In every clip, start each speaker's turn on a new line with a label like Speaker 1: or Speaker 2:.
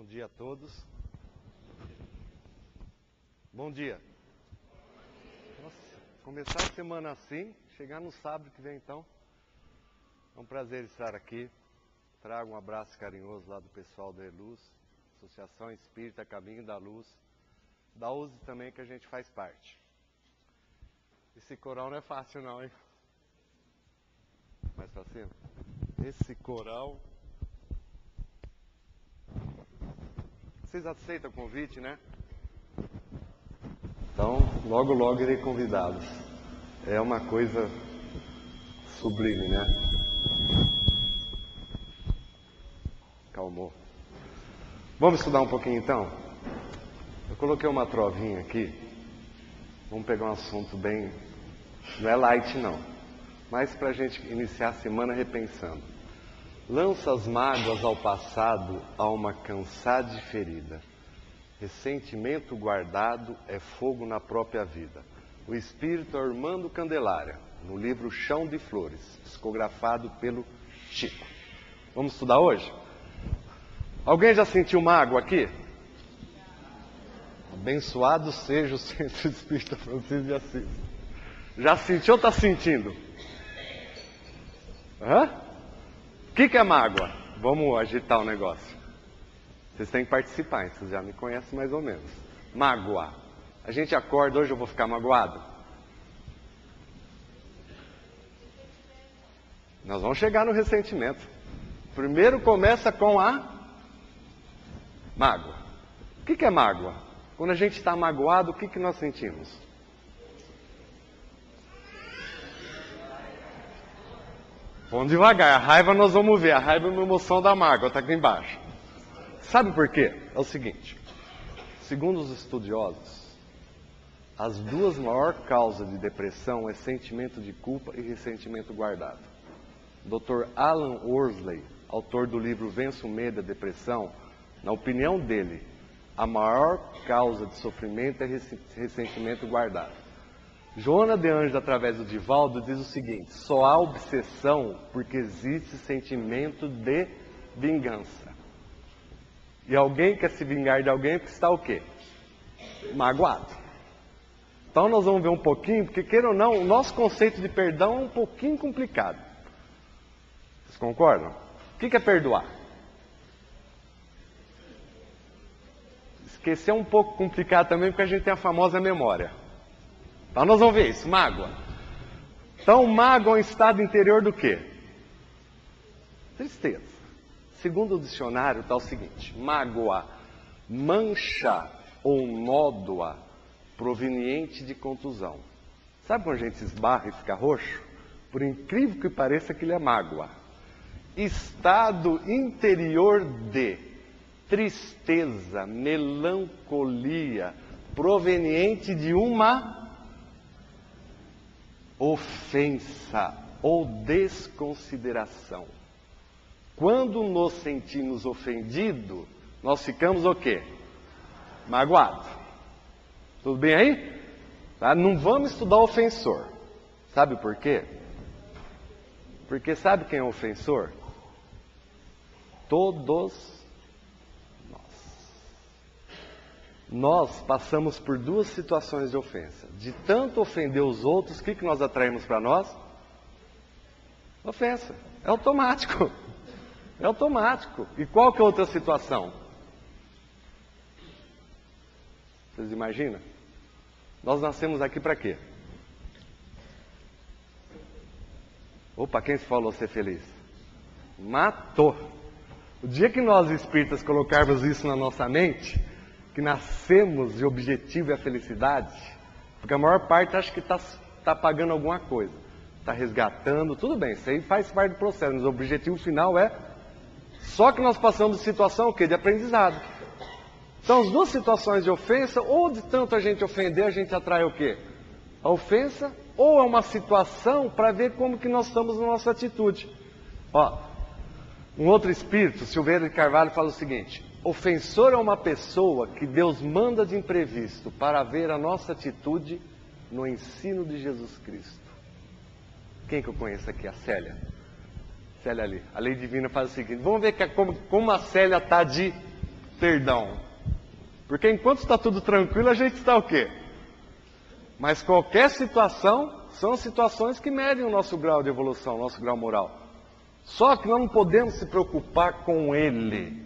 Speaker 1: dia a todos. Bom dia. Nossa, começar a semana assim, chegar no sábado que vem então. É um prazer estar aqui. Trago um abraço carinhoso lá do pessoal da Eluz, Associação Espírita Caminho da Luz, da USE também, que a gente faz parte. Esse coral não é fácil não, hein? Mais pra cima. Esse coral... Vocês aceitam o convite, né? Então, logo, logo irei convidá-los. É uma coisa sublime, né? Calmou. Vamos estudar um pouquinho então? Eu coloquei uma trovinha aqui. Vamos pegar um assunto bem... Não é light não. Mas para a gente iniciar a semana repensando. Lança as mágoas ao passado, alma cansada e ferida. Ressentimento guardado é fogo na própria vida. O espírito Armando Candelária, no livro Chão de Flores, psicografado pelo Chico. Vamos estudar hoje? Alguém já sentiu mágoa aqui? Abençoado seja o Centro Espírita Francisco de Assis. Já sentiu ou está sentindo? Hã? O que é mágoa? Vamos agitar o negócio. Vocês têm que participar, hein? Vocês já me conhecem mais ou menos. Mágoa. A gente acorda, hoje eu vou ficar magoado? Nós vamos chegar no ressentimento. Primeiro começa com a mágoa. O que é mágoa? Quando a gente está magoado, o que nós sentimos? Vamos devagar. A raiva nós vamos ver. A raiva é uma emoção da mágoa, está aqui embaixo. Sabe por quê? É o seguinte. Segundo os estudiosos, as duas maiores causas de depressão é sentimento de culpa e ressentimento guardado. Dr. Alan Worsley, autor do livro Vença o Medo e a Depressão, na opinião dele, a maior causa de sofrimento é ressentimento guardado. Joana de Anjos, através do Divaldo, diz o seguinte: só há obsessão porque existe sentimento de vingança. E alguém quer se vingar de alguém porque está o quê? Magoado. Então nós vamos ver um pouquinho, porque queira ou não, o nosso conceito de perdão é um pouquinho complicado. Vocês concordam? O que é perdoar? Esquecer é um pouco complicado também, porque a gente tem a famosa memória. Então nós vamos ver isso, mágoa. Então mágoa é um estado interior do quê? Tristeza. Segundo o dicionário está o seguinte: mágoa, mancha ou nódoa proveniente de contusão. Sabe quando a gente se esbarra e fica roxo? Por incrível que pareça, aquilo é mágoa. Estado interior de tristeza, melancolia, proveniente de uma ofensa ou desconsideração. Quando nos sentimos ofendidos, nós ficamos o quê? Magoados. Tudo bem aí? Tá? Não vamos estudar ofensor. Sabe por quê? Porque sabe quem é o ofensor? Todos nós. Nós passamos por duas situações de ofensa. De tanto ofender os outros, o que nós atraímos para nós? Ofensa. É automático. É automático. E qual que é a outra situação? Vocês imaginam? Nós nascemos aqui para quê? Opa, quem se falou ser feliz? Matou. O dia que nós espíritas colocarmos isso na nossa mente, que nascemos e o objetivo é a felicidade, porque a maior parte acha que está pagando alguma coisa, está resgatando, tudo bem, isso aí faz parte do processo, mas o objetivo final é... Só que nós passamos de situação o quê? De aprendizado. Então as duas situações de ofensa, ou de tanto a gente ofender, a gente atrai o quê? A ofensa, ou é uma situação para ver como que nós estamos na nossa atitude. Ó, um outro espírito, Silveira de Carvalho, fala o seguinte: ofensor é uma pessoa que Deus manda de imprevisto para ver a nossa atitude no ensino de Jesus Cristo. Quem que eu conheço aqui? A Célia. Célia ali. A lei divina faz o seguinte: vamos ver como a Célia está de perdão. Porque enquanto está tudo tranquilo, a gente está o quê? Mas qualquer situação, são situações que medem o nosso grau de evolução, o nosso grau moral. Só que nós não podemos se preocupar com ele.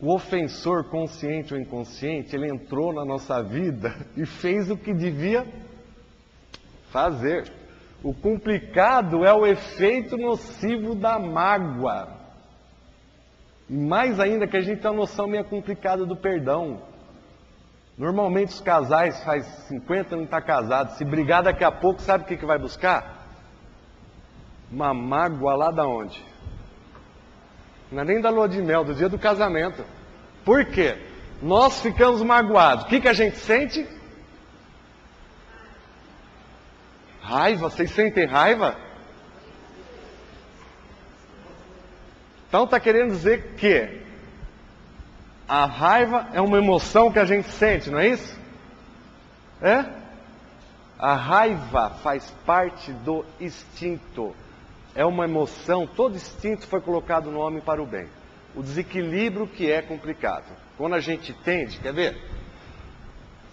Speaker 1: O ofensor, consciente ou inconsciente, ele entrou na nossa vida e fez o que devia fazer. O complicado é o efeito nocivo da mágoa. E mais ainda que a gente tem uma noção meio complicada do perdão. Normalmente os casais faz 50 anos que estão casados. Se brigar daqui a pouco, sabe o que vai buscar? Uma mágoa lá da onde? Não é nem da lua de mel, do dia do casamento. Por quê? Nós ficamos magoados. O que a gente sente? Raiva. Vocês sentem raiva? Então está querendo dizer que a raiva é uma emoção que a gente sente, não é isso? É? A raiva faz parte do instinto. É uma emoção, todo instinto foi colocado no homem para o bem. O desequilíbrio que é complicado. Quando a gente tende, quer ver?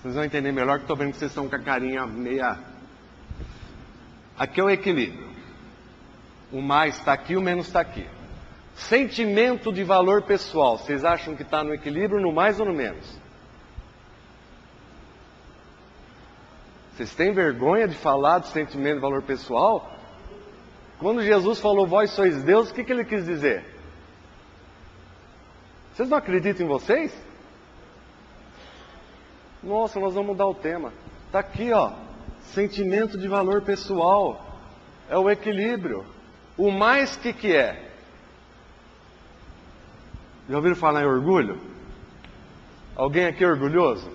Speaker 1: Vocês vão entender melhor que estou vendo que vocês estão com a carinha meia... Aqui é o equilíbrio. O mais está aqui, o menos está aqui. Sentimento de valor pessoal. Vocês acham que está no equilíbrio, no mais ou no menos? Vocês têm vergonha de falar de sentimento de valor pessoal? Quando Jesus falou, vós sois Deus, o que ele quis dizer? Vocês não acreditam em vocês? Nossa, nós vamos mudar o tema. Está aqui, ó. Sentimento de valor pessoal. É o equilíbrio. O mais que é? Já ouviram falar em orgulho? Alguém aqui é orgulhoso?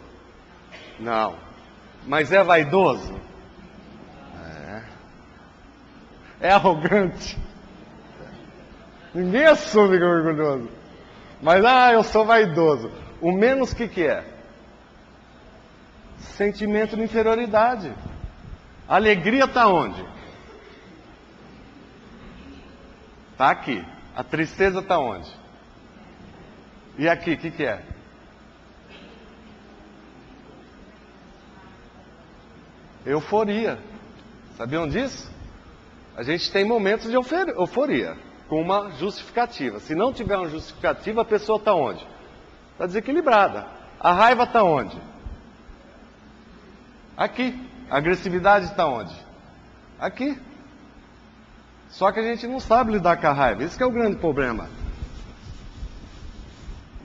Speaker 1: Não. Mas é vaidoso? É arrogante? Ninguém assume que é orgulhoso. Mas, eu sou vaidoso. O menos que é? Sentimento de inferioridade. A alegria está onde? Está aqui. A tristeza está onde? E aqui, o que é? Euforia. Sabiam disso? A gente tem momentos de euforia, com uma justificativa. Se não tiver uma justificativa, a pessoa está onde? Está desequilibrada. A raiva está onde? Aqui. A agressividade está onde? Aqui. Só que a gente não sabe lidar com a raiva. Esse que é o grande problema.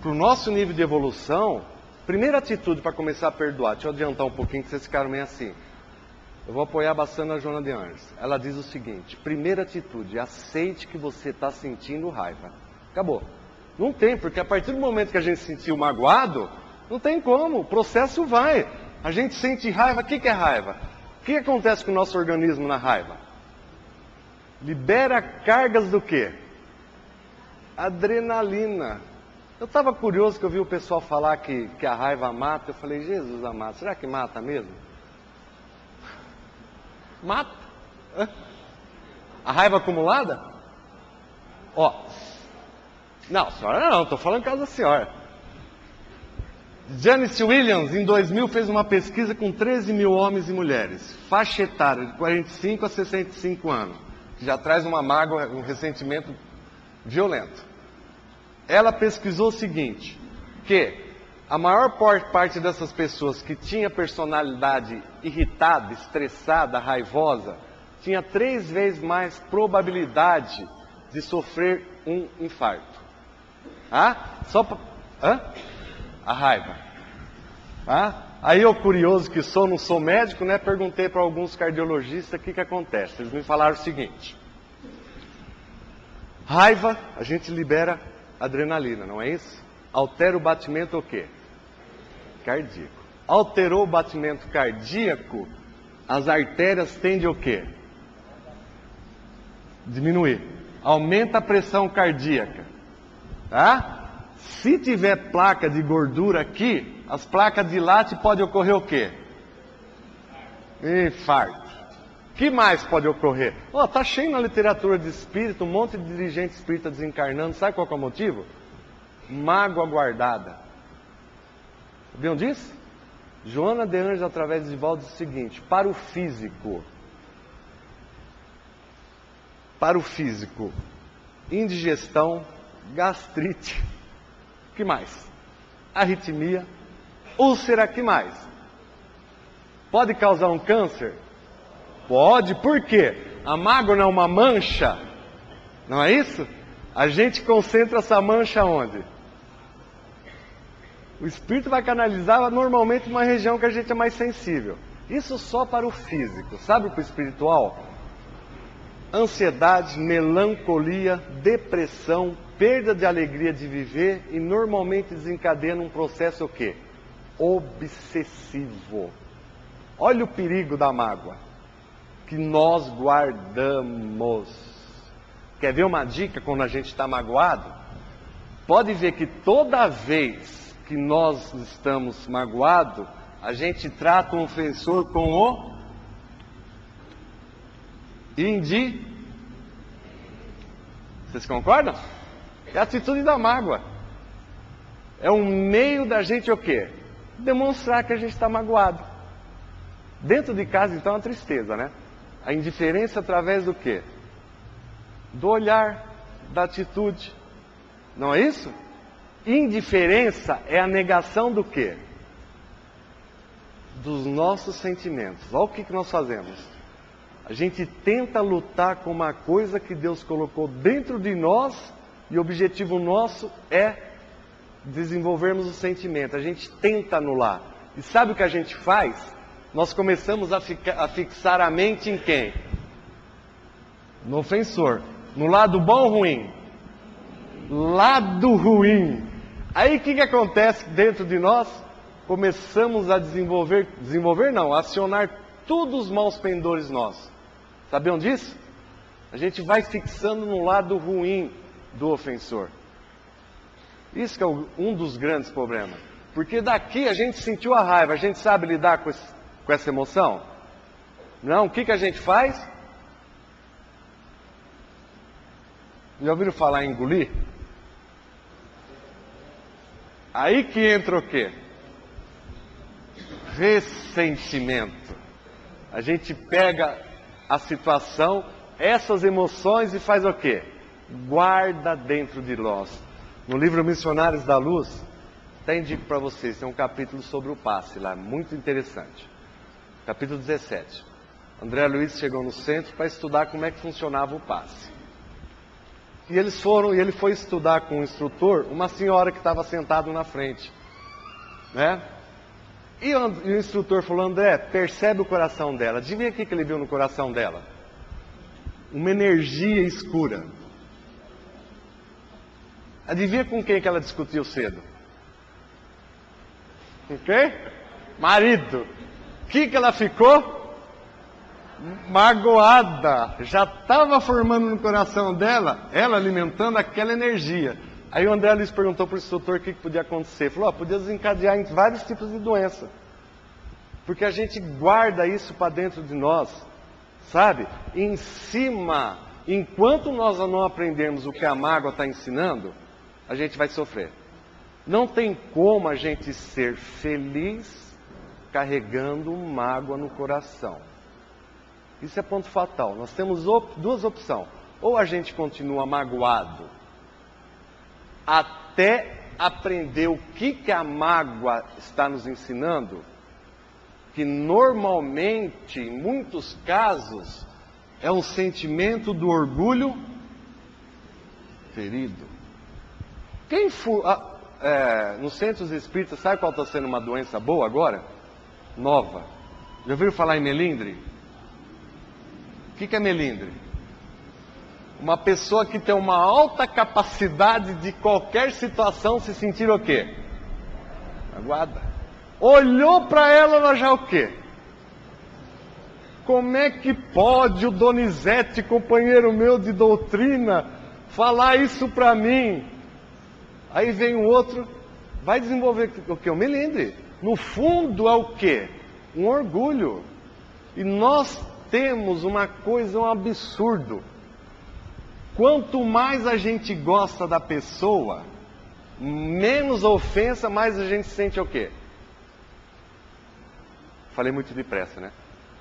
Speaker 1: Para o nosso nível de evolução, primeira atitude para começar a perdoar. Deixa eu adiantar um pouquinho que vocês ficaram meio assim. Eu vou apoiar bastante a Joana de Anjos. Ela diz o seguinte: primeira atitude, aceite que você está sentindo raiva. Acabou. Não tem, porque a partir do momento que a gente se sentiu magoado, não tem como, o processo vai. A gente sente raiva, o que é raiva? O que acontece com o nosso organismo na raiva? Libera cargas do quê? Adrenalina. Eu estava curioso que eu vi o pessoal falar que a raiva mata. Eu falei, Jesus amado, será que mata mesmo? Mata. A raiva acumulada? Não, senhora não, estou falando em caso da senhora. Janice Williams, em 2000, fez uma pesquisa com 13 mil homens e mulheres, faixa etária de 45 a 65 anos, que já traz uma mágoa, um ressentimento violento. Ela pesquisou o seguinte, que a maior parte dessas pessoas que tinha personalidade irritada, estressada, raivosa, tinha 3 vezes mais probabilidade de sofrer um infarto. A raiva. Aí eu, curioso que sou, não sou médico, né? Perguntei para alguns cardiologistas o que acontece. Eles me falaram o seguinte: raiva, a gente libera adrenalina, não é isso? Altera o batimento o quê? Cardíaco. Alterou o batimento cardíaco, as artérias tendem o quê? Diminuir. Aumenta a pressão cardíaca. Se tiver placa de gordura aqui, as placas dilatam e pode ocorrer o quê? Infarto. O que mais pode ocorrer? Tá cheio na literatura de espírito, um monte de dirigente espírita desencarnando. Sabe qual que é o motivo? mágoa guardada. Sabiam disso? Joana de Anjos, através de Divaldo, diz o seguinte: para o físico, indigestão, gastrite, que mais? Arritmia, úlcera, que mais? Pode causar um câncer? Pode, por quê? A mágoa não é uma mancha, não é isso? A gente concentra essa mancha onde? O espírito vai canalizar normalmente uma região que a gente é mais sensível. Isso só para o físico. Sabe para o espiritual? Ansiedade, melancolia, depressão, perda de alegria de viver e normalmente desencadeia num processo o quê? Obsessivo. Olha o perigo da mágoa que nós guardamos. Quer ver uma dica quando a gente está magoado? Pode ver que toda vez que nós estamos magoados, a gente trata o ofensor com o Vocês concordam? É a atitude da mágoa. É um meio da gente o quê? Demonstrar que a gente está magoado. Dentro de casa, então, é uma tristeza, né? A indiferença através do quê? Do olhar, da atitude. Não é isso? Indiferença é a negação do quê? Dos nossos sentimentos. Olha o que nós fazemos. A gente tenta lutar com uma coisa que Deus colocou dentro de nós e o objetivo nosso é desenvolvermos o sentimento. A gente tenta anular. E sabe o que a gente faz? Nós começamos a fixar a mente em quem? No ofensor. No lado bom ou ruim? Lado ruim. Aí o que acontece dentro de nós? Começamos a acionar todos os maus pendores nossos. Sabiam disso? A gente vai fixando no lado ruim do ofensor. Isso que é um dos grandes problemas. Porque daqui a gente sentiu a raiva, a gente sabe lidar com essa emoção? Não, o que a gente faz? Já ouviram falar em engolir? Aí que entra o quê? Ressentimento. A gente pega a situação, essas emoções e faz o quê? Guarda dentro de nós. No livro Missionários da Luz, até indico para vocês, tem um capítulo sobre o passe lá, muito interessante. Capítulo 17. André Luiz chegou no centro para estudar como é que funcionava o passe. E ele foi estudar com o instrutor, uma senhora que estava sentada na frente, né? E o instrutor falou: André, percebe o coração dela. Adivinha o que ele viu no coração dela? Uma energia escura. Adivinha com quem que ela discutiu cedo? Com quem? Marido. O que ela ficou? Magoada. Já estava formando no coração dela, ela alimentando aquela energia. Aí o André Luiz perguntou para o instrutor o que podia acontecer. Falou: podia desencadear em vários tipos de doença. Porque a gente guarda isso para dentro de nós, sabe? Em cima, enquanto nós não aprendermos o que a mágoa está ensinando, a gente vai sofrer. Não tem como a gente ser feliz carregando mágoa no coração. Isso é ponto fatal. Nós temos duas opções. Ou a gente continua magoado até aprender o que a mágoa está nos ensinando, que normalmente, em muitos casos, é um sentimento do orgulho ferido. Quem for nos centros espíritas, sabe qual está sendo uma doença boa agora? Nova. Já ouviram falar em melindre? O que é melindre? Uma pessoa que tem uma alta capacidade de qualquer situação se sentir o quê? Magoada. Olhou para ela já o quê? Como é que pode o Donizete, companheiro meu de doutrina, falar isso para mim? Aí vem o outro, vai desenvolver o quê? O melindre. No fundo é o quê? Um orgulho. E nós temos uma coisa, um absurdo. Quanto mais a gente gosta da pessoa, Menos ofensa, mais a gente sente o quê? Falei muito depressa, né?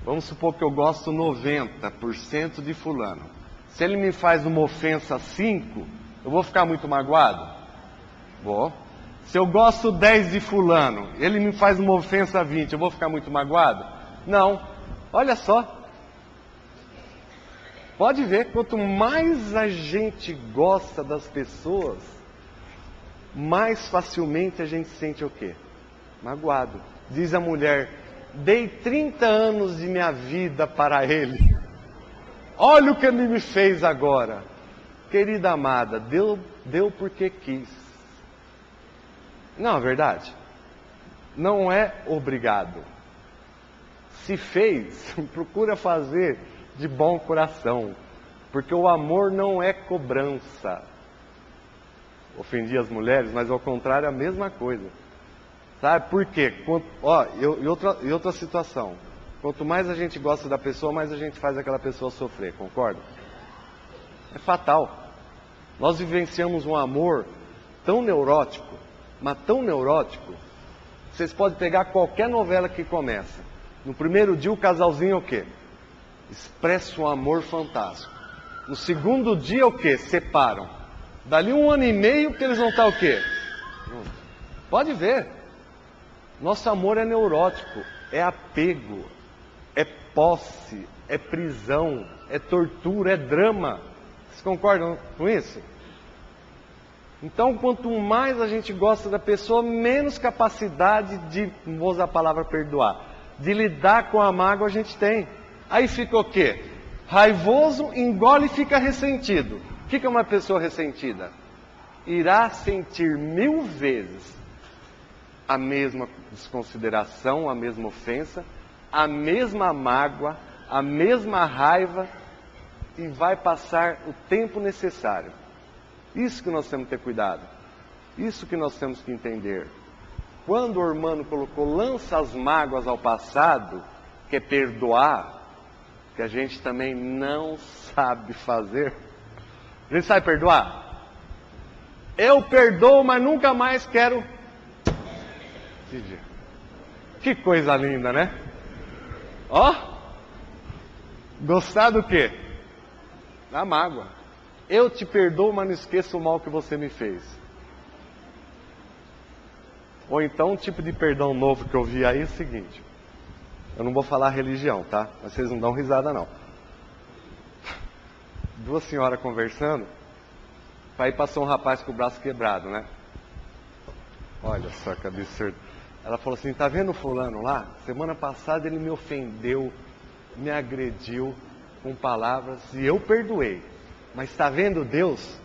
Speaker 1: Vamos supor que eu gosto 90% de fulano. Se ele me faz uma ofensa 5, eu vou ficar muito magoado? Vou. Se eu gosto 10 de fulano, ele me faz uma ofensa 20, eu vou ficar muito magoado? Não. Olha só. Pode ver, quanto mais a gente gosta das pessoas, mais facilmente a gente sente o quê? Magoado. Diz a mulher, dei 30 anos de minha vida para ele. Olha o que ele me fez agora. Querida amada, deu porque quis. Não é verdade? Não é obrigado. Se fez, procura fazer de bom coração. Porque o amor não é cobrança. Ofendi as mulheres, mas ao contrário é a mesma coisa. Sabe por quê? E outra situação. Quanto mais a gente gosta da pessoa, mais a gente faz aquela pessoa sofrer, concorda? É fatal. Nós vivenciamos um amor tão neurótico, mas tão neurótico, vocês podem pegar qualquer novela que começa. No primeiro dia o casalzinho o quê? Expressa um amor fantástico. No segundo dia o quê? Separam. Dali 1 ano e meio que eles vão estar o quê? Pode ver. Nosso amor é neurótico, é apego, é posse, é prisão, é tortura, é drama. Vocês concordam com isso? Então, quanto mais a gente gosta da pessoa, menos capacidade de, não vou usar a palavra perdoar, de lidar com a mágoa a gente tem. Aí fica o quê? Raivoso, engole e fica ressentido. O que é uma pessoa ressentida? Irá sentir 1000 vezes a mesma desconsideração, a mesma ofensa, a mesma mágoa, a mesma raiva, e vai passar o tempo necessário. Isso que nós temos que ter cuidado. Isso que nós temos que entender. Quando o Emmanuel colocou lança as mágoas ao passado, que é perdoar, que a gente também não sabe fazer. A gente sabe perdoar? Eu perdoo, mas nunca mais quero. Que coisa linda, né? Ó, gostar do quê? Da mágoa. Eu te perdoo, mas não esqueço o mal que você me fez. Ou então, um tipo de perdão novo que eu vi aí é o seguinte. Eu não vou falar religião, tá? Mas vocês não dão risada, não. 2 senhoras conversando. Aí passou um rapaz com o braço quebrado, né? Olha só que absurdo. Ela falou assim, tá vendo o fulano lá? Semana passada ele me ofendeu, me agrediu com palavras e eu perdoei. Mas está vendo Deus?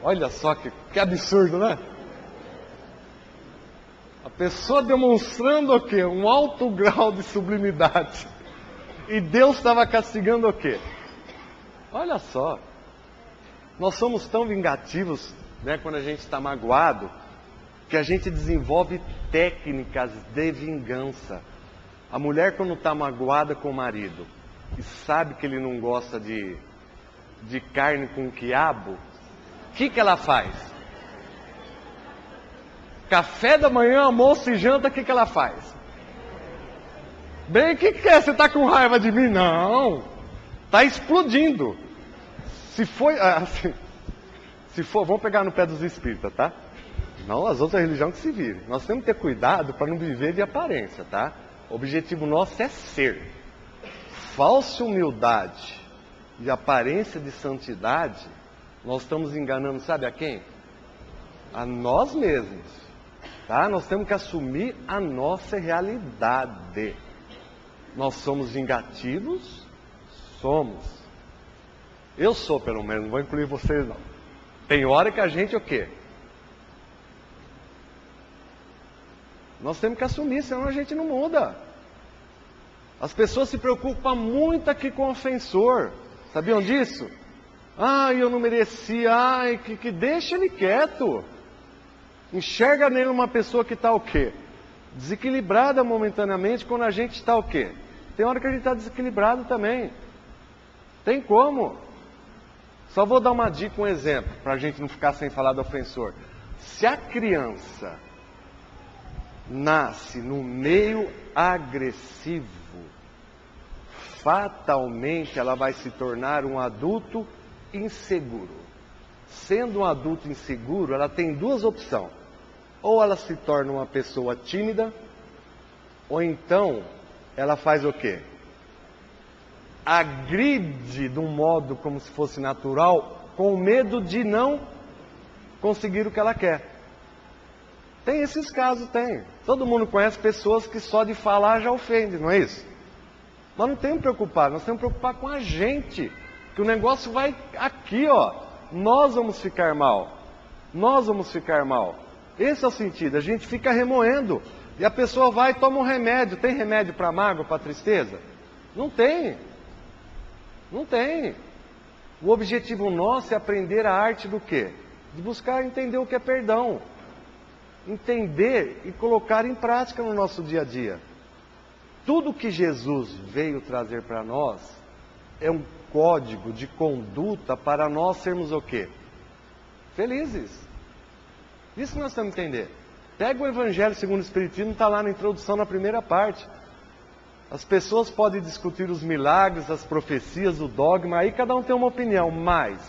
Speaker 1: Olha só que absurdo, né? A pessoa demonstrando o quê? Um alto grau de sublimidade. E Deus estava castigando o quê? Olha só. Nós somos tão vingativos, né, quando a gente está magoado, que a gente desenvolve técnicas de vingança. A mulher, quando está magoada com o marido e sabe que ele não gosta de carne com quiabo, o que ela faz? Café da manhã, almoço e janta, o que ela faz? Bem, o que é? Você está com raiva de mim? Não, está explodindo. Se for, vamos pegar no pé dos espíritas, tá? Não, as outras religiões que se virem. Nós temos que ter cuidado para não viver de aparência, tá? O objetivo nosso é ser. Falsa humildade e aparência de santidade, nós estamos enganando, sabe a quem? A nós mesmos, tá? Nós temos que assumir a nossa realidade. Nós somos vingativos? Somos. Eu sou, pelo menos, não vou incluir vocês não. Tem hora que a gente o quê? Nós temos que assumir, senão a gente não muda. As pessoas se preocupam muito aqui com o ofensor. Sabiam disso? Ai, eu não merecia. Ai, que deixa ele quieto. Enxerga nele uma pessoa que está o quê? Desequilibrada momentaneamente, quando a gente está o quê? Tem hora que a gente está desequilibrado também. Tem como. Só vou dar uma dica, um exemplo, para a gente não ficar sem falar do ofensor. Se a criança nasce no meio agressivo, fatalmente ela vai se tornar um adulto inseguro. Sendo um adulto inseguro, ela tem duas opções. Ou ela se torna uma pessoa tímida, ou então ela faz o quê? Agride de um modo como se fosse natural, com medo de não conseguir o que ela quer. Tem esses casos, tem. Todo mundo conhece pessoas que só de falar já ofende, não é isso? Nós não temos que preocupar, nós temos que preocupar com a gente. Que o negócio vai aqui, ó. Nós vamos ficar mal. Nós vamos ficar mal. Esse é o sentido, a gente fica remoendo. E a pessoa vai e toma um remédio. Tem remédio para mágoa, para tristeza? Não tem. Não tem. O objetivo nosso é aprender a arte do quê? De buscar entender o que é perdão. Entender e colocar em prática no nosso dia a dia. Tudo que Jesus veio trazer para nós é um código de conduta para nós sermos o quê? Felizes. Isso que nós temos que entender. Pega o Evangelho segundo o Espiritismo, está lá na introdução, na primeira parte. As pessoas podem discutir os milagres, as profecias, o dogma, aí cada um tem uma opinião, mas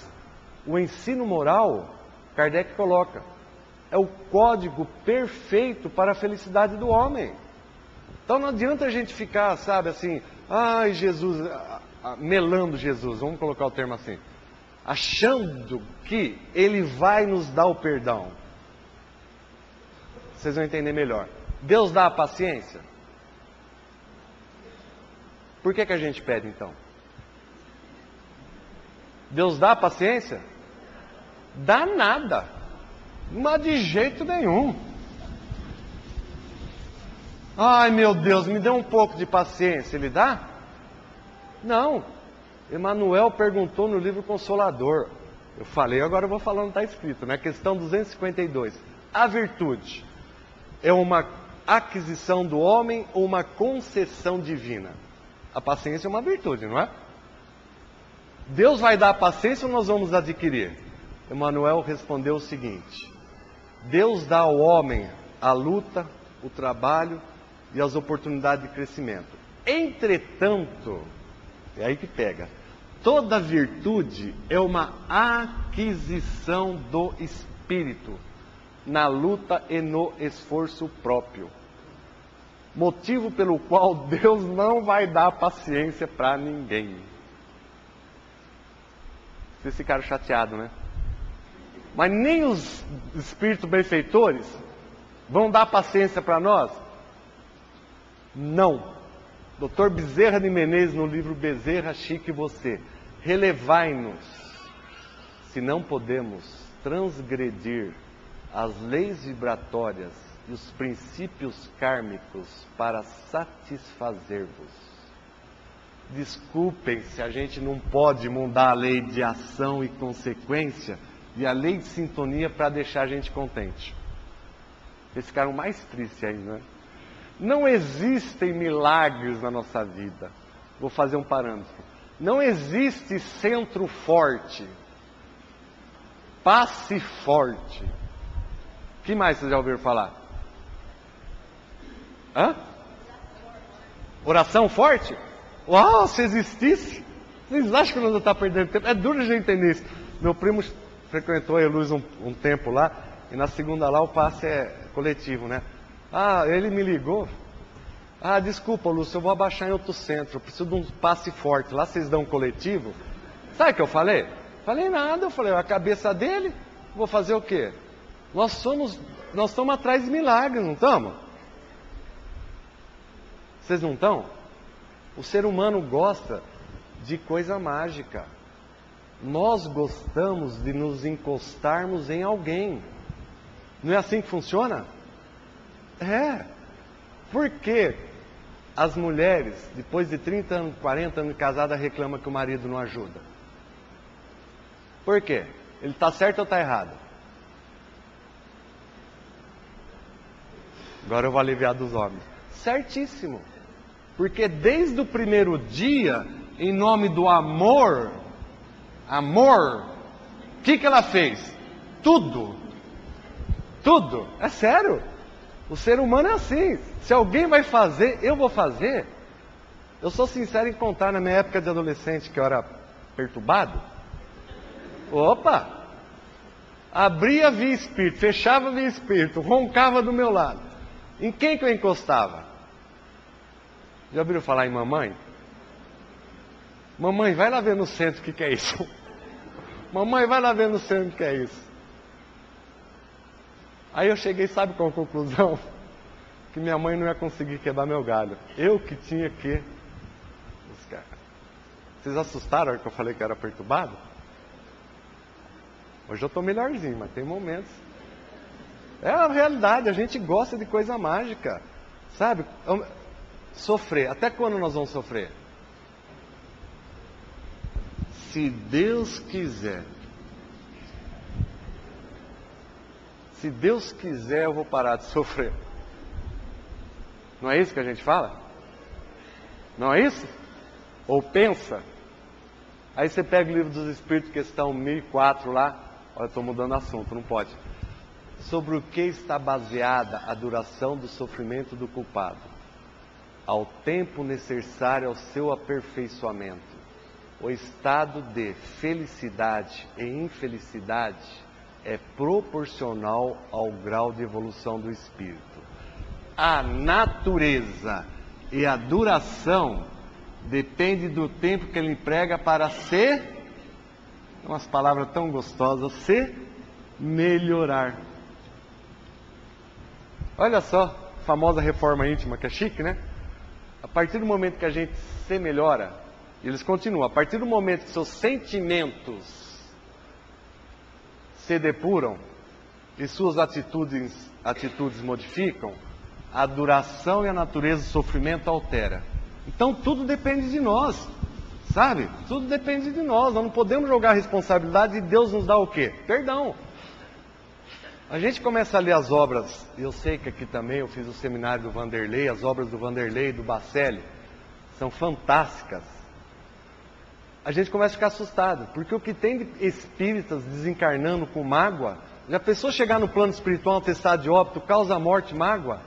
Speaker 1: o ensino moral, Kardec coloca, é o código perfeito para a felicidade do homem. Então não adianta a gente ficar, sabe, assim, ai Jesus, melando Jesus, vamos colocar o termo assim, achando que Ele vai nos dar o perdão. Vocês vão entender melhor. Deus dá a paciência? Por que a gente pede então? Deus dá a paciência? Dá nada. Mas de jeito nenhum. Ai meu Deus, me dê um pouco de paciência. Ele dá? Não. Emmanuel perguntou no livro Consolador. Eu falei, agora eu vou falando, está escrito, né? Questão 252. A virtude é uma aquisição do homem ou uma concessão divina? A paciência é uma virtude, não é? Deus vai dar a paciência ou nós vamos adquirir? Emmanuel respondeu o seguinte: Deus dá ao homem a luta, o trabalho e as oportunidades de crescimento. Entretanto, é aí que pega, toda virtude é uma aquisição do espírito, na luta e no esforço próprio. Motivo pelo qual Deus não vai dar paciência para ninguém. Vocês ficaram chateados, né? Mas nem os espíritos benfeitores vão dar paciência para nós? Não. Dr. Bezerra de Menezes, no livro Bezerra, Chico e Você: relevai-nos, se não podemos transgredir as leis vibratórias e os princípios kármicos para satisfazer-vos. Desculpem se a gente não pode mudar a lei de ação e consequência e a lei de sintonia para deixar a gente contente. Eles ficaram mais tristes ainda, né? Não existem milagres na nossa vida. Vou fazer um parâmetro. Não existe centro forte, passe forte. O que mais vocês já ouviram falar? Hã? Oração forte? Uau, se existisse! Vocês acham que nós não estamos perdendo tempo? É duro a gente entender isso. Meu primo frequentou a Luz um tempo lá, e na segunda lá o passe é coletivo, né? Ah, ele me ligou. Ah, desculpa, Lúcio, eu vou abaixar em outro centro, eu preciso de um passe forte. Lá vocês dão um coletivo? Sabe o que eu falei? Falei nada, eu falei, a cabeça dele, vou fazer o quê? Nós estamos atrás de milagres, não estamos? Vocês não estão? O ser humano gosta de coisa mágica. Nós gostamos de nos encostarmos em alguém. Não é assim que funciona? É. Por que as mulheres, depois de 30 anos, 40 anos de casada, reclamam que o marido não ajuda? Por quê? Ele está certo ou está errado? Agora eu vou aliviar dos homens. Certíssimo. Porque desde o primeiro dia, em nome do amor, O que ela fez? Tudo. Tudo. É sério. O ser humano é assim. Se alguém vai fazer, eu vou fazer. Eu sou sincero em contar, na minha época de adolescente, que eu era perturbado. Opa! Abria, via espírito, fechava, via espírito, roncava do meu lado. Em quem que eu encostava? Já ouviram falar em mamãe? Mamãe, vai lá ver no centro o que é isso. Mamãe, vai lá ver no centro o que é isso. Aí eu cheguei, sabe qual a conclusão? Que minha mãe não ia conseguir quebrar meu galho. Eu que tinha que buscar. Vocês assustaram a hora que eu falei que eu era perturbado? Hoje eu estou melhorzinho, mas tem momentos. É a realidade, a gente gosta de coisa mágica. Sabe? Sofrer. Até quando nós vamos sofrer? Se Deus quiser. Se Deus quiser, eu vou parar de sofrer. Não é isso que a gente fala? Não é isso? Ou pensa? Aí você pega o livro dos Espíritos, questão 1004 lá. Olha, estou mudando assunto, não pode. Sobre o que está baseada a duração do sofrimento do culpado? Ao tempo necessário ao seu aperfeiçoamento. O estado de felicidade e infelicidade é proporcional ao grau de evolução do espírito. A natureza e a duração depende do tempo que ele emprega para ser, umas palavras tão gostosas, se melhorar. Olha só, a famosa reforma íntima, que é chique, né? A partir do momento que a gente se melhora, e eles continuam, a partir do momento que seus sentimentos se depuram e suas atitudes modificam, a duração e a natureza do sofrimento altera. Então tudo depende de nós, sabe? Tudo depende de nós. Nós não podemos jogar a responsabilidade e Deus nos dá o quê? Perdão. A gente começa a ler as obras, e eu sei que aqui também eu fiz o seminário do Vanderlei, as obras do Vanderlei e do Bacelli são fantásticas. A gente começa a ficar assustado, porque o que tem de espíritas desencarnando com mágoa, já pensou chegar no plano espiritual, atestado de óbito, causa morte, mágoa?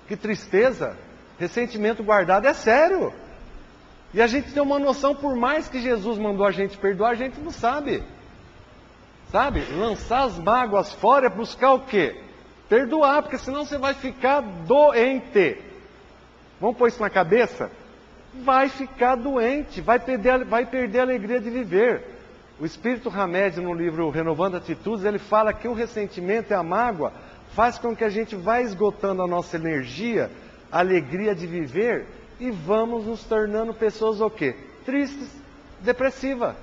Speaker 1: Que tristeza! Ressentimento guardado, é sério! E a gente tem uma noção, por mais que Jesus mandou a gente perdoar, a gente não sabe. Sabe? Lançar as mágoas fora é buscar o quê? Perdoar, porque senão você vai ficar doente. Vamos pôr isso na cabeça? Vai ficar doente, vai perder a alegria de viver. O Espírito Hamed, no livro Renovando Atitudes, ele fala que o ressentimento e a mágoa faz com que a gente vá esgotando a nossa energia, a alegria de viver, e vamos nos tornando pessoas o quê? Tristes, depressivas.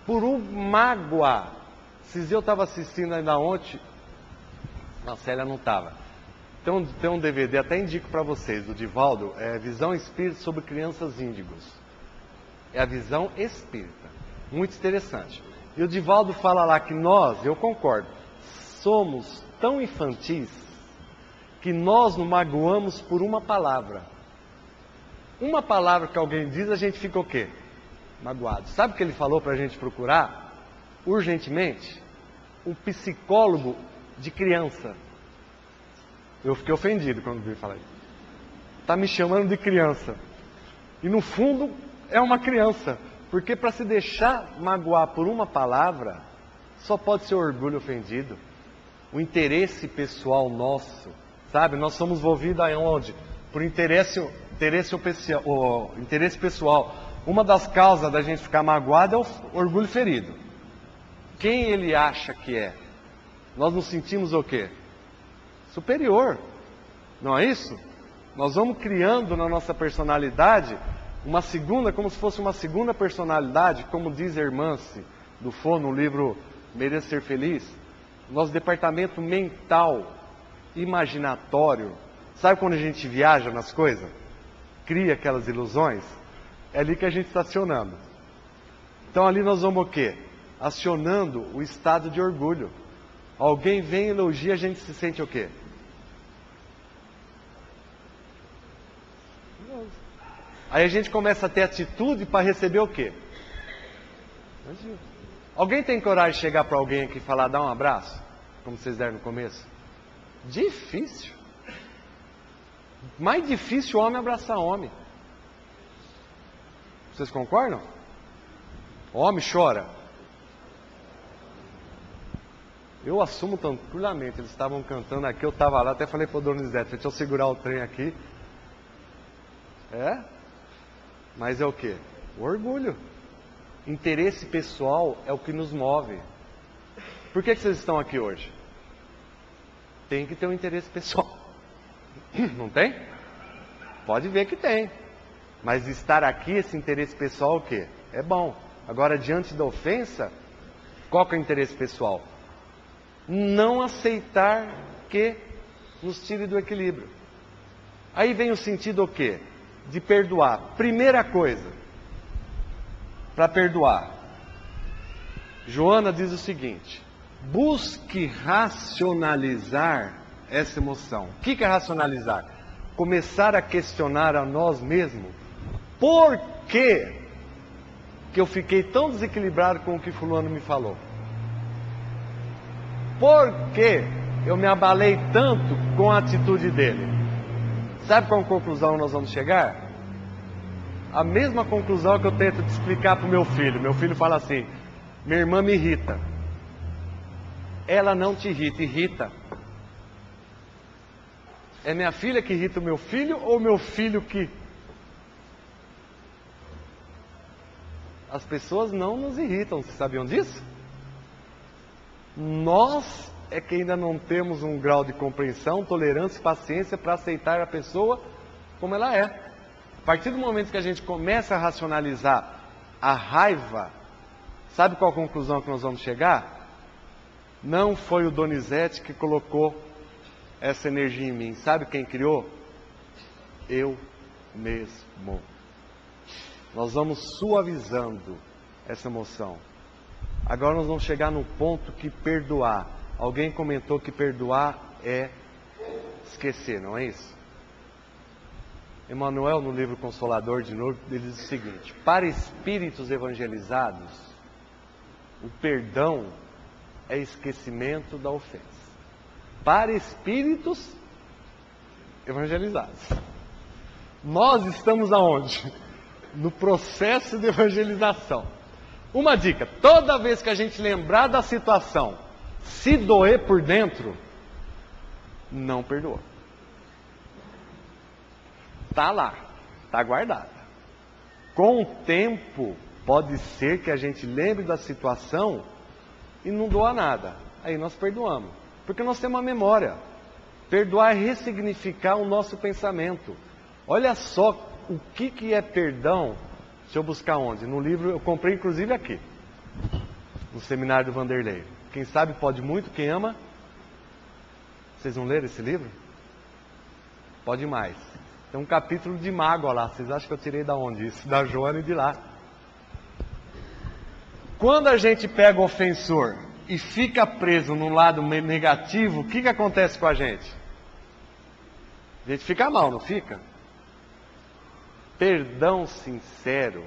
Speaker 1: Por mágoa. Se eu estava assistindo ainda ontem, a Célia não estava. Tem um DVD, até indico para vocês, do Divaldo, Visão Espírita sobre Crianças Índigos. É a visão espírita. Muito interessante. E o Divaldo fala lá que nós, eu concordo, somos tão infantis que nós nos magoamos por uma palavra. Uma palavra que alguém diz, a gente fica o quê? Magoado. Sabe o que ele falou para a gente procurar? Urgentemente, um psicólogo de criança. Eu fiquei ofendido quando vi falar isso. Está me chamando de criança. E no fundo é uma criança. Porque para se deixar magoar por uma palavra, só pode ser orgulho ofendido. O interesse pessoal nosso. Sabe? Nós somos envolvidos aonde? Por interesse pessoal. Uma das causas da gente ficar magoado é o orgulho ferido. Quem ele acha que é? Nós nos sentimos o quê? Superior. Não é isso? Nós vamos criando na nossa personalidade uma segunda, como se fosse uma segunda personalidade, como diz Hermance do Fo no livro Merecer Ser Feliz. Nosso departamento mental, imaginatório. Sabe quando a gente viaja nas coisas? Cria aquelas ilusões? É ali que a gente está acionando. Então ali nós vamos o quê? Acionando o estado de orgulho. Alguém vem e elogia, a gente se sente o quê? Aí a gente começa a ter atitude para receber o quê? Alguém tem coragem de chegar para alguém aqui e falar, dá um abraço? Como vocês deram no começo? Difícil. Mais difícil homem abraçar homem. Vocês concordam? Homem chora. Eu assumo tranquilamente. Eles estavam cantando aqui, eu estava lá, até falei para o Donizete, deixa eu segurar o trem aqui. Mas é o quê? O orgulho. Interesse pessoal é o que nos move. Por que vocês estão aqui hoje? Tem que ter um interesse pessoal. Não tem? Pode ver que tem. Mas estar aqui, esse interesse pessoal, o quê? É bom. Agora, diante da ofensa, qual que é o interesse pessoal? Não aceitar que nos tire do equilíbrio. Aí vem o sentido o quê? De perdoar. Primeira coisa, para perdoar. Joana diz o seguinte: busque racionalizar essa emoção. O que é racionalizar? Começar a questionar a nós mesmos. Por que eu fiquei tão desequilibrado com o que fulano me falou? Por que eu me abalei tanto com a atitude dele? Sabe qual conclusão nós vamos chegar? A mesma conclusão que eu tento te explicar para o meu filho. Meu filho fala assim: minha irmã me irrita. Ela não te irrita, irrita. É minha filha que irrita o meu filho ou meu filho que... As pessoas não nos irritam, vocês sabiam disso? Nós é que ainda não temos um grau de compreensão, tolerância e paciência para aceitar a pessoa como ela é. A partir do momento que a gente começa a racionalizar a raiva, sabe qual a conclusão que nós vamos chegar? Não foi o Donizete que colocou essa energia em mim. Sabe quem criou? Eu mesmo. Nós vamos suavizando essa emoção. Agora nós vamos chegar no ponto que perdoar. Alguém comentou que perdoar é esquecer, não é isso? Emmanuel, no livro Consolador, de novo, ele diz o seguinte: para espíritos evangelizados, o perdão é esquecimento da ofensa. Para espíritos evangelizados. Nós estamos aonde? No processo de evangelização. Uma dica: toda vez que a gente lembrar da situação, se doer por dentro, não perdoa. Está lá, está guardada. Com o tempo, pode ser que a gente lembre da situação e não doa nada. Aí nós perdoamos, porque nós temos uma memória. Perdoar é ressignificar o nosso pensamento. Olha só o que é perdão. Deixa eu buscar onde? No livro, eu comprei inclusive aqui, no seminário do Vanderlei. Quem sabe pode muito, quem ama. Vocês não leram esse livro? Pode mais. Tem um capítulo de mágoa lá. Vocês acham que eu tirei da onde? Isso, da Joana e de lá. Quando a gente pega o ofensor e fica preso no lado negativo, o que acontece com a gente? A gente fica mal, não fica? Perdão sincero,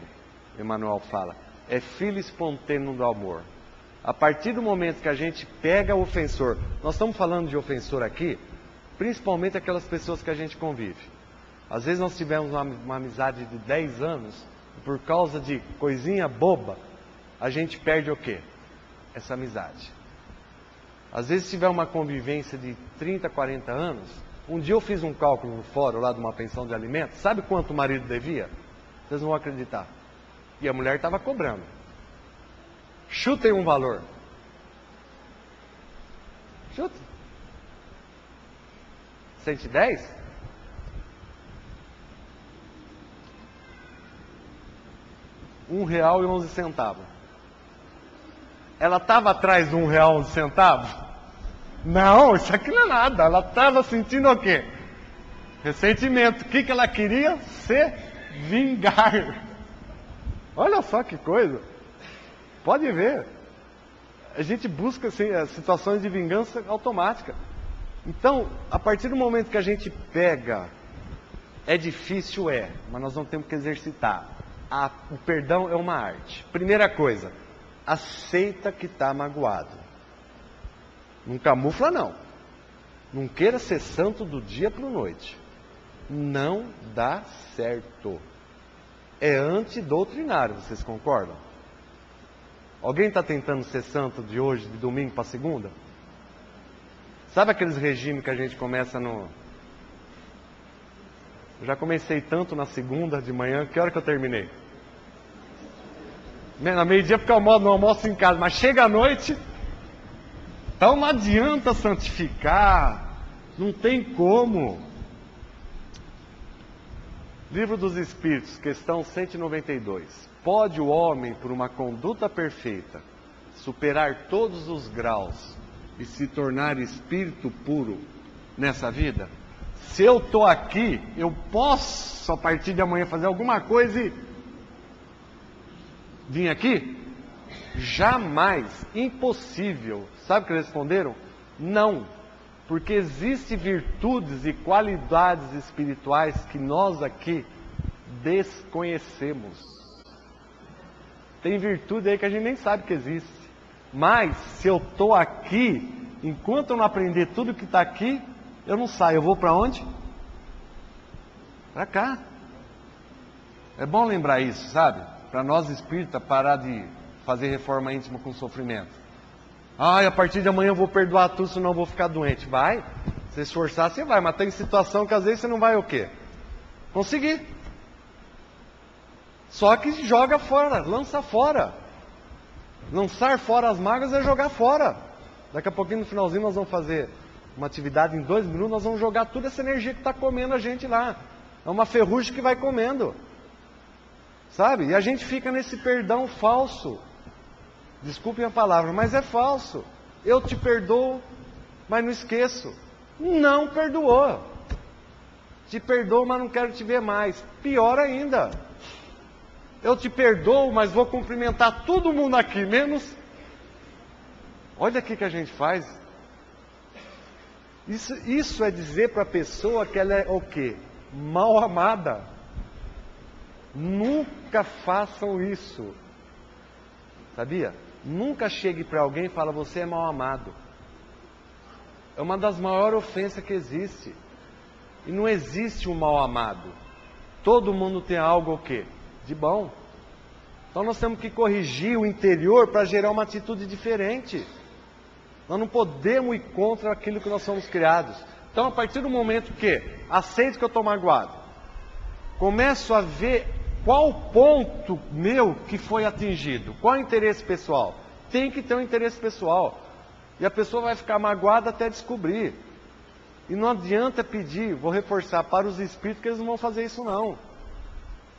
Speaker 1: Emmanuel fala, é filho espontâneo do amor. A partir do momento que a gente pega o ofensor, nós estamos falando de ofensor aqui, principalmente aquelas pessoas que a gente convive. Às vezes nós tivemos uma amizade de 10 anos, e por causa de coisinha boba, a gente perde o quê? Essa amizade. Às vezes tiver uma convivência de 30, 40 anos, um dia eu fiz um cálculo no fórum lá de uma pensão de alimentos, sabe quanto o marido devia? Vocês não vão acreditar. E a mulher estava cobrando. Chutem um valor. Chutem. 110? R$1,11. Ela estava atrás de R$1,11? Não, isso aqui não é nada. Ela estava sentindo o quê? Ressentimento. O que ela queria? Se vingar. Olha só que coisa. Pode ver. A gente busca assim, situações de vingança automática. Então, a partir do momento que a gente pega, é difícil, mas nós não temos que exercitar. O perdão é uma arte. Primeira coisa, aceita que está magoado. Não camufla, não. Não queira ser santo do dia para a noite. Não dá certo. É antidoutrinário, vocês concordam? Alguém está tentando ser santo de hoje, de domingo para segunda? Sabe aqueles regimes que a gente começa no... Eu já comecei tanto na segunda de manhã, que hora que eu terminei? Na meio-dia porque eu não almoço em casa, mas chega à noite, então não adianta santificar, não tem como. Livro dos Espíritos, questão 192. Pode o homem, por uma conduta perfeita, superar todos os graus e se tornar espírito puro nessa vida? Se eu estou aqui, eu posso, a partir de amanhã, fazer alguma coisa e vir aqui? Jamais, impossível. Sabe o que eles responderam? Não, porque existem virtudes e qualidades espirituais que nós aqui desconhecemos. Tem virtude aí que a gente nem sabe que existe. Mas, se eu estou aqui, enquanto eu não aprender tudo que está aqui, eu não saio. Eu vou para onde? Para cá. É bom lembrar isso, sabe? Para nós espíritas parar de fazer reforma íntima com sofrimento. A partir de amanhã eu vou perdoar tudo, senão eu vou ficar doente. Vai. Se esforçar, você vai. Mas tem situação que às vezes você não vai o quê? Conseguir. Só que joga fora, lança fora. Lançar fora as mágoas é jogar fora. Daqui a pouquinho no finalzinho nós vamos fazer uma atividade em 2 minutos, nós vamos jogar toda essa energia que está comendo a gente lá. É uma ferrugem que vai comendo. Sabe? E a gente fica nesse perdão falso. Desculpem a palavra, mas é falso. Eu te perdoo, mas não esqueço. Não perdoou. Te perdoo, mas não quero te ver mais. Pior ainda. Eu te perdoo, mas vou cumprimentar todo mundo aqui, menos... Olha aqui que a gente faz. Isso é dizer para a pessoa que ela é o quê? Mal amada. Nunca façam isso. Sabia? Nunca chegue para alguém e fale, você é mal amado. É uma das maiores ofensas que existe. E não existe um mal amado. Todo mundo tem algo o quê? De bom. Então nós temos que corrigir o interior para gerar uma atitude diferente. Nós não podemos ir contra aquilo que nós somos criados. Então a partir do momento que aceito que eu estou magoado, começo a ver qual ponto meu que foi atingido, qual o interesse pessoal. Tem que ter um interesse pessoal. E a pessoa vai ficar magoada até descobrir. E não adianta pedir, vou reforçar, para os espíritos que eles não vão fazer isso não.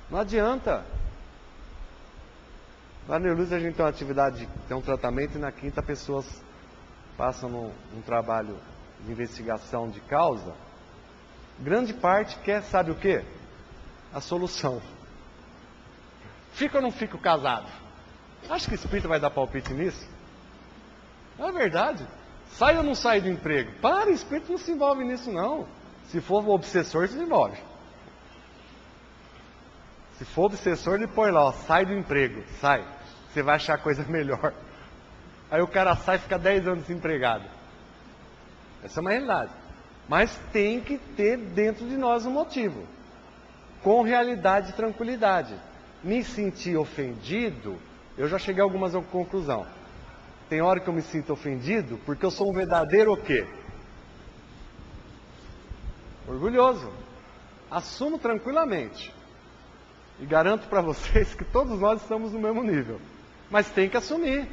Speaker 1: Não adianta. Lá na Luz a gente tem uma atividade, tem um tratamento e na quinta pessoas passam um trabalho de investigação de causa. Grande parte quer, sabe o quê? A solução. Fica ou não fica casado? Acho que o espírito vai dar palpite nisso? Não é verdade? Sai ou não sai do emprego? Para, o espírito não se envolve nisso não. Se for obsessor, se envolve. Se for obsessor, ele põe lá, ó, sai do emprego, sai. Você vai achar coisa melhor. Aí o cara sai e fica 10 anos desempregado. Essa é uma realidade. Mas tem que ter dentro de nós um motivo. Com realidade e tranquilidade. Me sentir ofendido, eu já cheguei a algumas conclusões. Tem hora que eu me sinto ofendido porque eu sou um verdadeiro o quê? Orgulhoso. Assumo tranquilamente. E garanto para vocês que todos nós estamos no mesmo nível. Mas tem que assumir.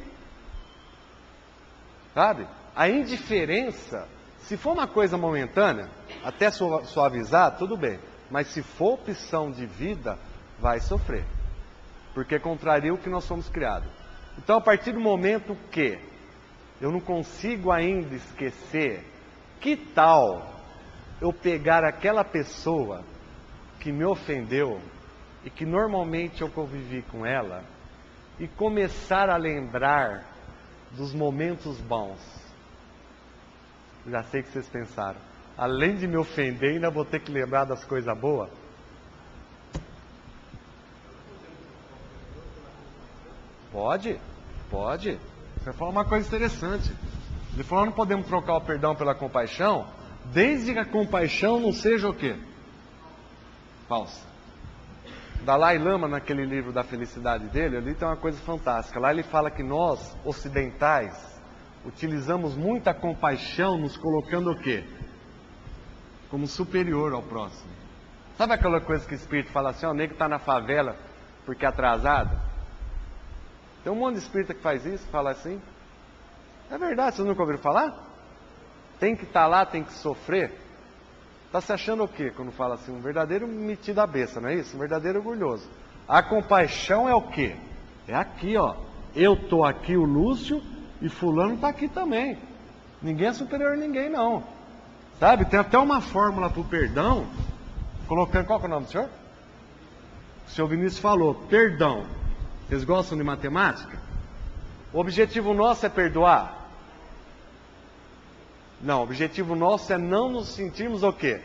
Speaker 1: Sabe? A indiferença, se for uma coisa momentânea, até suavizar, tudo bem. Mas se for opção de vida, vai sofrer. Porque contraria o que nós somos criados. Então, a partir do momento que eu não consigo ainda esquecer, que tal eu pegar aquela pessoa que me ofendeu e que normalmente eu convivi com ela e começar a lembrar dos momentos bons. Já sei o que vocês pensaram. Além de me ofender, ainda vou ter que lembrar das coisas boas. Pode. Pode. Você falou uma coisa interessante. Ele falou, não podemos trocar o perdão pela compaixão, desde que a compaixão não seja o quê? Falsa. Dalai Lama, naquele livro da felicidade dele, ali tem uma coisa fantástica. Lá ele fala que nós, ocidentais, utilizamos muita compaixão, nos colocando o quê? Como superior ao próximo. Sabe aquela coisa que o Espírito fala assim, ó, o nego está na favela porque é atrasado? Tem um monte de espírita que faz isso, fala assim. É verdade, vocês nunca ouviram falar? Tem que estar lá, tem que sofrer. Está se achando o quê quando fala assim? Um verdadeiro metido à besta, não é isso? Um verdadeiro orgulhoso. A compaixão é o quê? É aqui, ó. Eu estou aqui, o Lúcio, e fulano está aqui também. Ninguém é superior a ninguém, não. Sabe? Tem até uma fórmula para o perdão, colocando... Qual que é o nome do senhor? O senhor Vinícius falou, perdão. Vocês gostam de matemática? O objetivo nosso é perdoar? Não, o objetivo nosso é não nos sentirmos o quê?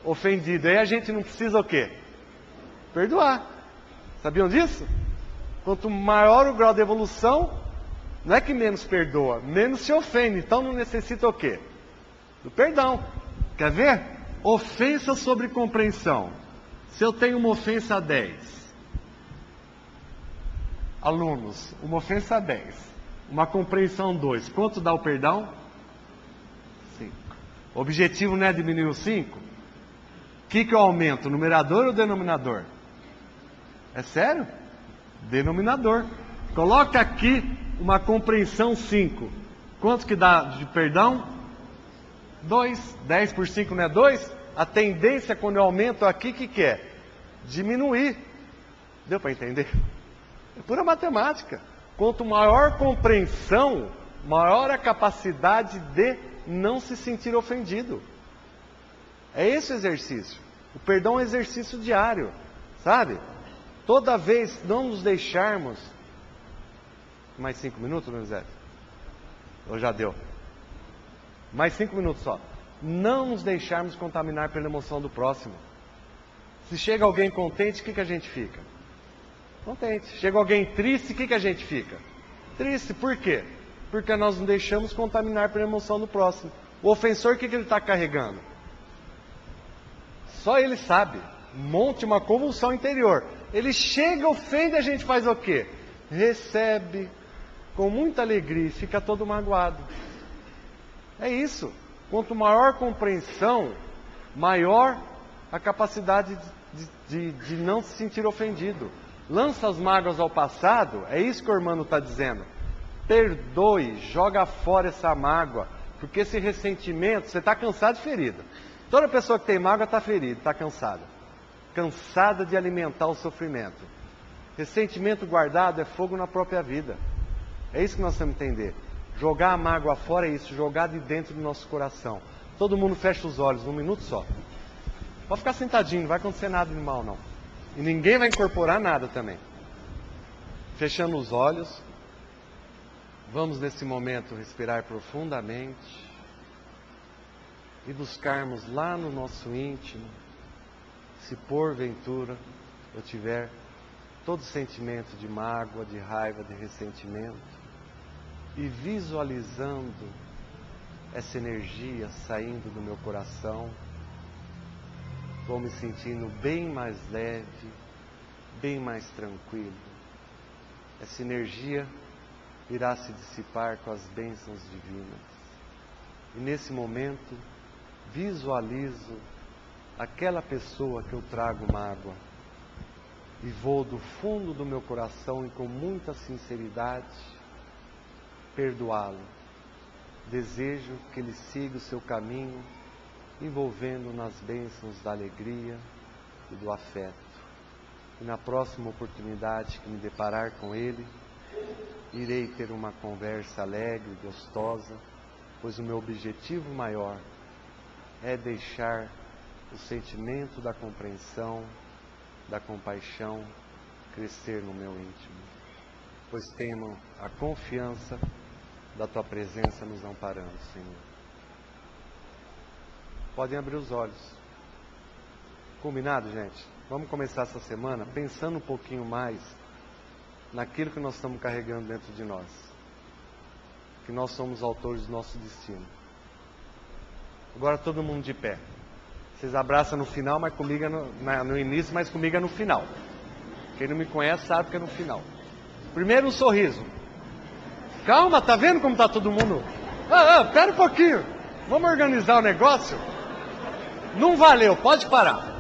Speaker 1: Ofendidos. Aí a gente não precisa o quê? Perdoar. Sabiam disso? Quanto maior o grau de evolução, não é que menos perdoa, menos se ofende. Então não necessita o quê? Do perdão. Quer ver? Ofensa sobre compreensão. Se eu tenho uma ofensa a 10 alunos, uma ofensa a 10, uma compreensão 2, quanto dá o perdão? 5. O objetivo não é diminuir o 5? O que eu aumento? O numerador ou o denominador? É sério? Denominador. Coloca aqui uma compreensão 5. Quanto que dá de perdão? 2. 10 por 5 não é 2? A tendência quando eu aumento aqui, o que é? Diminuir. Deu para entender? É pura matemática. Quanto maior compreensão, maior a capacidade de não se sentir ofendido. É esse o exercício. O perdão é um exercício diário, sabe? Toda vez não nos deixarmos... Mais 5 minutos, Donizete? Ou já deu? Mais 5 minutos só. Não nos deixarmos contaminar pela emoção do próximo. Se chega alguém contente, o que a gente fica? Contente. Chega alguém triste, o que a gente fica? Triste. Por quê? Porque nós não deixamos contaminar pela emoção do próximo. O ofensor, o que ele está carregando? Só ele sabe. Monte uma convulsão interior. Ele chega, ofende, a gente faz o quê? Recebe com muita alegria e fica todo magoado. É isso. Quanto maior compreensão, maior a capacidade de não se sentir ofendido. Lança as mágoas ao passado, é isso que o irmão está dizendo. Perdoe, joga fora essa mágoa, porque esse ressentimento, você está cansado de ferida. Toda pessoa que tem mágoa está ferida, está cansada. Cansada de alimentar o sofrimento. Ressentimento guardado é fogo na própria vida. É isso que nós temos que entender. Jogar a mágoa fora é isso, jogar de dentro do nosso coração. Todo mundo fecha os olhos, 1 minuto só. Pode ficar sentadinho, não vai acontecer nada de mal não. E ninguém vai incorporar nada também. Fechando os olhos, vamos nesse momento respirar profundamente e buscarmos lá no nosso íntimo, se porventura eu tiver todo sentimento de mágoa, de raiva, de ressentimento, e visualizando essa energia saindo do meu coração, vou me sentindo bem mais leve, bem mais tranquilo. Essa energia irá se dissipar com as bênçãos divinas. E nesse momento, visualizo aquela pessoa que eu trago mágoa e vou do fundo do meu coração e com muita sinceridade perdoá-lo. Desejo que ele siga o seu caminho, envolvendo nas bênçãos da alegria e do afeto. E na próxima oportunidade que me deparar com ele, irei ter uma conversa alegre, gostosa, pois o meu objetivo maior é deixar o sentimento da compreensão, da compaixão crescer no meu íntimo, pois tenho a confiança da Tua presença nos amparando, Senhor. Podem abrir os olhos. Combinado, gente? Vamos começar essa semana pensando um pouquinho mais naquilo que nós estamos carregando dentro de nós. Que nós somos autores do nosso destino. Agora todo mundo de pé. Vocês abraçam no final, mas comigo no início, mas comigo é no final. Quem não me conhece sabe que é no final. Primeiro um sorriso. Calma, tá vendo como tá todo mundo? Pera um pouquinho. Vamos organizar o negócio? Não valeu, pode parar.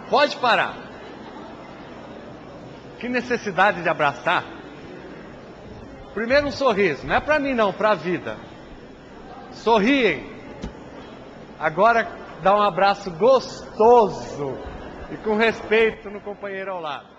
Speaker 1: Pode parar. Que necessidade de abraçar? Primeiro um sorriso, não é para mim não, para a vida. Sorriem. Agora dá um abraço gostoso e com respeito no companheiro ao lado.